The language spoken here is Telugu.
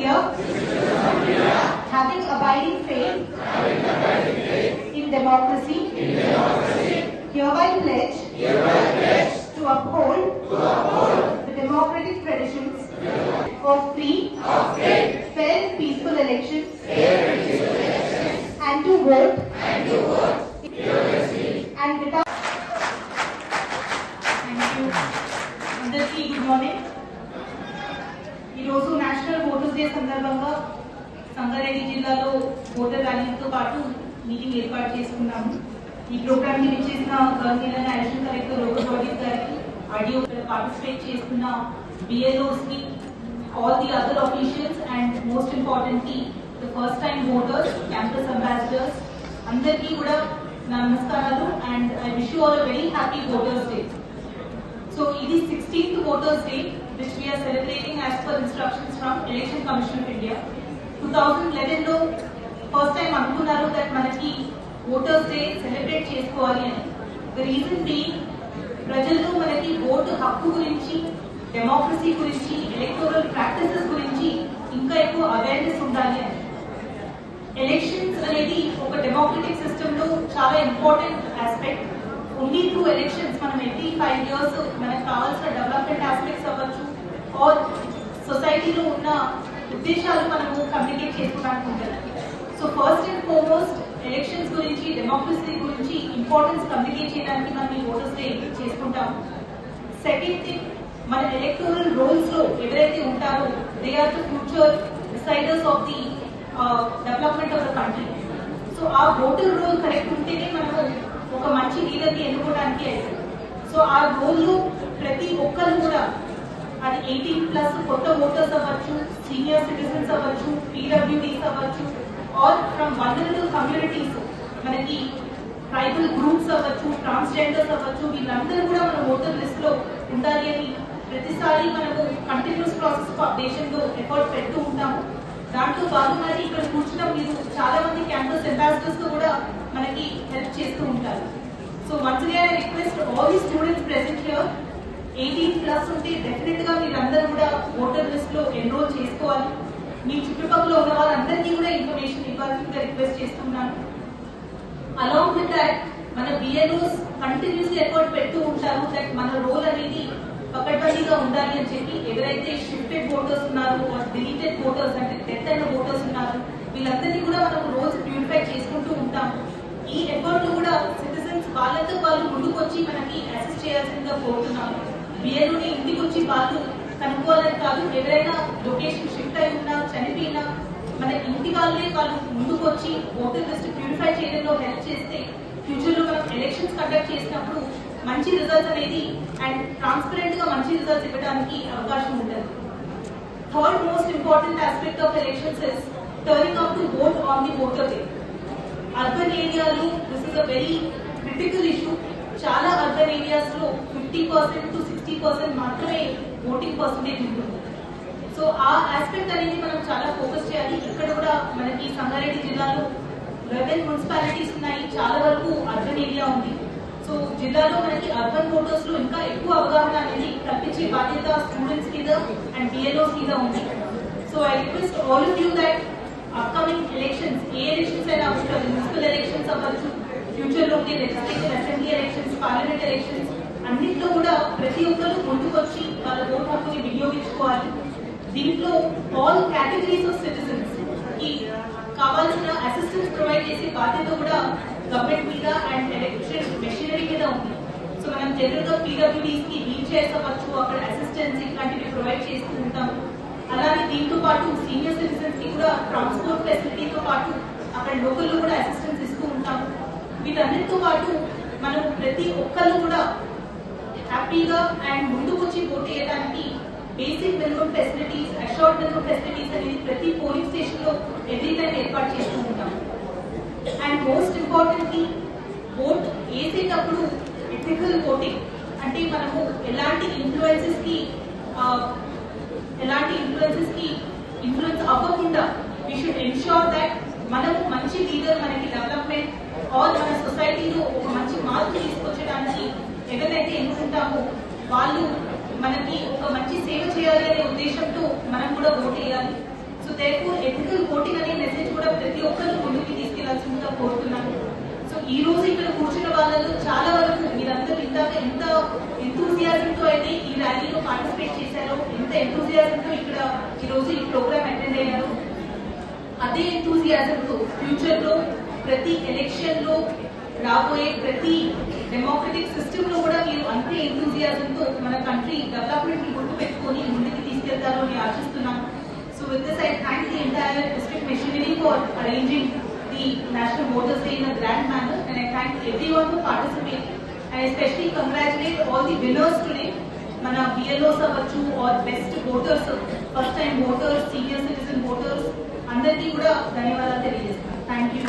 India, having abiding faith in democracy, hereby pledge to uphold the democratic traditions of free, fair and peaceful elections and to vote and without. Thank you. అందరికీ గుడ్ మార్నింగ్. ఈరోజు నేషనల్ ఓటర్స్ డే సందర్భంగా సంగారెడ్డి జిల్లాలో ఓటర్ ర్యాలీతో పాటు మీటింగ్ ఏర్పాటు చేసుకున్నాము. ఈ ప్రోగ్రామ్ కి విచ్చేసిన government additional collector Robert bodies గారికి, ఆడియో పార్టిసిపేట్ చేస్తున్న BLOs కి, all the other officials and most importantly the first time voters, campus ambassadors, అందరికీ కూడా నమస్కారాలు and I wish you all a very happy Voters Day. So it is 16th Voters Day which we are celebrating as per instructions from Election Commission of India. 2011 లో ఫస్ట్ టైం అనుకున్నారు that మనకి Voters Day సెలబ్రేట్ చేసుకోవాలి అని. The reason being ప్రజల్లో మనకి ఓటు హక్కు గురించి, డెమోక్రసీ గురించి, ఎలక్టోరల్ ప్రాక్టీసెస్ గురించి ఇంకా ఎక్కువ అవేర్నెస్ ఉండాలి అని. ఎలక్షన్స్ అనేది ఒక డెమోక్రటిక్ సిస్టమ్ లో చాలా important aspect. Only through elections మనం ఎవ్రీ 5 years మనకు కావాల్సిన డెవలప్మెంట్ ఆస్పెక్ట్స్ అవ్వచ్చు ఆర్ సొసైటీలో ఉన్న ఉద్దేశాలు మనము కమ్యూనికేట్ చేసుకోవడానికి ఉంటుంది. So first and foremost elections గురించి, డెమోక్రసీ గురించి ఇంపార్టెన్స్ కమ్యూనికేట్ చేయడానికి మనం ఈ ఓటర్స్ డే చేసుకుంటాము. సెకండ్ థింగ్, మన ఎలక్టోరల్ రోల్స్ లో ఎవరైతే ఉంటారో they are the future deciders of the development of the country. So ఆ ఓటర్ రోల్ కరెక్ట్ ఉంటేనే మనము ఒక మంచి లీడర్ ని ఎన్నుకోవడానికి అవుతుంది. సో ఆ రోల్ లో ప్రతి ఒక్కరు కూడా, అది 18+ కొత్త ఓటర్స్ అవ్వచ్చు, సీనియర్ సిటిజన్స్ అవ్వచ్చు, PWDs అవ్వచ్చు, ఆర్ ఫ్రమ్ వల్నరబుల్ కమ్యూనిటీస్, మనకి ట్రైబల్ గ్రూప్స్ అవ్వచ్చు, ట్రాన్స్జెండర్స్ అవ్వచ్చు, వీళ్ళందరూ కూడా మన ఓటర్ లిస్ట్ లో ఉండాలి అని ప్రతిసారి మనము కంటిన్యూస్ ప్రాసెస్ ఆఫ్ అప్డేషన్ లో ఎఫర్ట్ పెడుతూ ఉంటాము. దాంట్లో భాగంగానే ఇక్కడ కూర్చున్న మీరు చాలా మంది క్యాంపస్ అంబాసిడర్స్ తో కూడా మనకి హెల్ప్ చేస్తూ ఉంటారు. So once again I request all the students present here, 18+ ఉంటే డెఫినెట్ గా మీరందరూ కూడా ఓటర్ లిస్ట్ లో ఎన్రోల్ చేసుకోవాలి. మీ చుట్టుపక్కల ఉన్న వాళ్ళందరికీ కూడా ఇన్ఫర్మేషన్ ఇవ్వాల్సిందిగా రిక్వెస్ట్ చేస్తున్నాను. అలాంగ్ విత్ దాట్ మన BLOs కంటిన్యూస్లీ ఎఫర్ట్ పెడుతూ ఉంటారు దట్ మన రోల్ అనేది పకడ్బందీగా ఉండాలి అని చెప్పి. ఎవరైతే షిఫ్టెడ్ ఓటర్స్ ఉన్నారు, డిలీటెడ్ ఓటర్స్ అంటే డెత్ అయిన ఓటర్స్ ఉన్నారు, వీళ్ళందరినీ కూడా మనం రోజు ప్యూరిఫై చేసుకుంటూ ఉంటాము. ఈ ఎఫర్ట్ కూడా సిటిజన్స్ వాళ్ళతో వాళ్ళు ముందుకు వచ్చి మనకి అసిస్ట్ చేయాల్సిందిగా కోరుతున్నాము. BLOని ఇంటికి వచ్చి వాళ్ళు కనుక్కోవాలని కాదు, ఎవరైనా లొకేషన్ షిఫ్ట్ అయి ఉన్నా, చనిపోయినా మన ఇంటి వాళ్ళే వాళ్ళు ముందుకు వచ్చి ఓటర్ లిస్ట్ ప్యూరిఫై చేయడంలో హెల్ప్ చేస్తే ఫ్యూచర్ లో మనం ఎలక్షన్స్ కండక్ట్ చేసినప్పుడు మంచి రిజల్ట్స్ అనేది అండ్ ట్రాన్స్పరెంట్ గా మంచి రిజల్ట్స్ ఇవ్వడానికి అవకాశం ఉంటుంది. Third most important aspect of elections is turning up to vote on the voter day. Urban ఏరియాలో this is a very critical issue. చాలా అర్బన్ ఏరియాస్ లో 50% to 60% మాత్రమే ఓటింగ్ పర్సెంటేజ్ ఉంటుంది. సో ఆ ఆస్పెక్ట్ అనేది మనం చాలా ఫోకస్ చేయాలి. ఇక్కడ కూడా మనకి సంగారెడ్డి జిల్లాలో 11 మున్సిపాలిటీస్ ఉన్నాయి, చాలా వరకు అర్బన్ ఏరియా ఉంది. సో జిల్లాలో మనకి అర్బన్ ఓటర్స్ లో ఇంకా ఎక్కువ అవగాహన అనేది కల్పించే బాధ్యత స్టూడెంట్స్ మీద అండ్ BLOs మీద ఉంది. So I request all of you that upcoming elections, A elections అయినా అవసరం, మున్సిపల్ ఎలక్షన్స్ అవ్వచ్చు, ఫ్యూచర్ లో legislative assembly elections, parliament elections, అన్నింటిలో కూడా ప్రతి ఒక్కరు ముందుకొచ్చి వాళ్ళ ఓటు హక్కుని వినియోగించుకోవాలి. దీంట్లో ఆల్ కేటగిరీస్ ఆఫ్ సిటిజన్స్ కి కావాల్సిన అసిస్టెన్స్ ప్రొవైడ్ చేసే బాధ్యత కూడా గవర్నమెంట్ మీద అండ్ ఎలక్షన్ మెషినరీ మీద ఉంది. సో మనం జనరల్ గా PWDs కి వీల్ చైర్స్ అవ్వచ్చు, అక్కడ అసిస్టెన్స్ ఇట్లాంటివి ప్రొవైడ్ చేస్తూ ఉంటాం. అలాగే దీంతో పాటు సీనియర్ సిటిజన్స్ కి కూడా ట్రాన్స్పోర్ట్ ఫెసిలిటీతో పాటు అక్కడ లోకల్ లో కూడా అసిస్టెన్స్ ఇస్తూ ఉంటాం. వీటన్నిటితో పాటు మనం ప్రతి ఒక్కళ్ళు కూడా హ్యాపీగా అండ్ ముందుకు వచ్చి ఓటు వేయడానికి basic minimum facilities, assured minimum facilities అనేది ప్రతి పోలింగ్ స్టేషన్ లో ఎవ్రీ టైం ఏర్పాటు చేస్తూ ఉంటాం. అండ్ మోస్ట్ ఇంపార్టెంట్లీ ఓట్ వేసేటప్పుడు ఎథికల్ ఓటింగ్, అంటే మనము ఎలాంటి ఇన్ఫ్లుయెన్సెస్ కి ఇన్ఫ్లుయెన్స్ అవ్వకుండా వీ షుడ్ ఎన్ష్యూర్ దట్ మనము మంచి లీడర్, మనకి డెవలప్మెంట్ ఆర్ మన సొసైటీలో ఒక మంచి మార్పు తీసుకొచ్చడానికి ఎవరైతే ఎన్నుకుంటామో వాళ్ళు మనకి ఒక మంచి సేవ చేయాలి అనే ఉద్దేశంతో మనం కూడా ఓట్ వేయాలి. సో దేర్ఫోర్ ఎథికల్ ఓటింగ్ అనే మెసేజ్ కూడా ప్రతి ఒక్కరు ముందుకు తీసుకెళ్లాల్సిందిగా కోరుతున్నాను. సో ఈ రోజు ఇక్కడ కూర్చున్న వాళ్ళలో చాలా వరకు మీరందరూ ఇందాక ఎంత ఎంతూజియాజంతో అయితే ఈ ర్యాలీలో పార్టిసిపేట్ చేశారో, ఎంత ఎంతూజియాజంతో ఇక్కడ ఈ రోజు ఈ ప్రోగ్రామ్ అటెండ్ అయ్యారో, అదే ఎంతూజియాజంతో ఫ్యూచర్ లో ప్రతి ఎలక్షన్ లో రాబోయే ప్రతి డెమోక్రటిక్ సిస్టమ్ లో కూడా మీరు అంతే ఎంతూజియాజంతో మన కంట్రీ డెవలప్మెంట్ గుర్తు పెట్టుకొని ముందుకు తీసుకెళ్తారు అని ఆశిస్తున్నాం. So with this I thank the entire district machinery for arranging the national voters day in a grand manner, and I thank everyone who participated, and especially congratulate all the winners today. మన BLOs అవ్వచ్చు or best voters, first time voters, senior citizen voters అందరికీ కూడా ధన్యవాదాలు తెలియజేస్తున్నాను. Thank you.